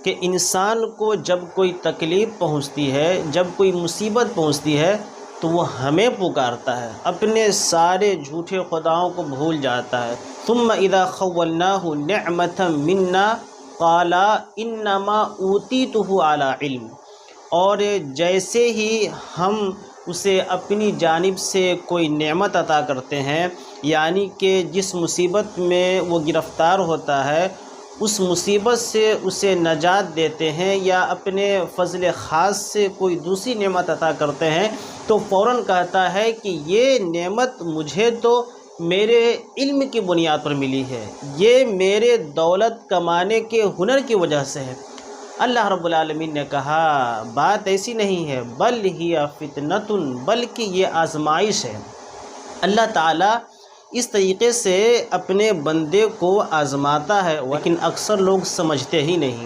कि इंसान को जब कोई तकलीफ़ पहुंचती है, जब कोई मुसीबत पहुंचती है, तो वो हमें पुकारता है, अपने सारे झूठे खुदाओं को भूल जाता है। सुम्मा इदा खव्वलनाहु निअमतम मिन्ना क़ाला इन्नमा ऊतीतुहु अला इल्म। और जैसे ही हम उसे अपनी जानिब से कोई नेमत अता करते हैं, यानी कि जिस मुसीबत में वो गिरफ़्तार होता है उस मुसीबत से उसे नजात देते हैं या अपने फ़ज़ल ख़ास से कोई दूसरी नेमत अता करते हैं, तो फ़ौरन कहता है कि ये नेमत मुझे तो मेरे इल्म की बुनियाद पर मिली है, ये मेरे दौलत कमाने के हुनर की वजह से है। अल्लाह रब्बुल आलमीन ने कहा बात ऐसी नहीं है, बल हिया फितनतुन, बल्कि ये आजमाइश है। अल्लाह ताला इस तरीक़े से अपने बंदे को आज़माता है, लेकिन अक्सर लोग समझते ही नहीं।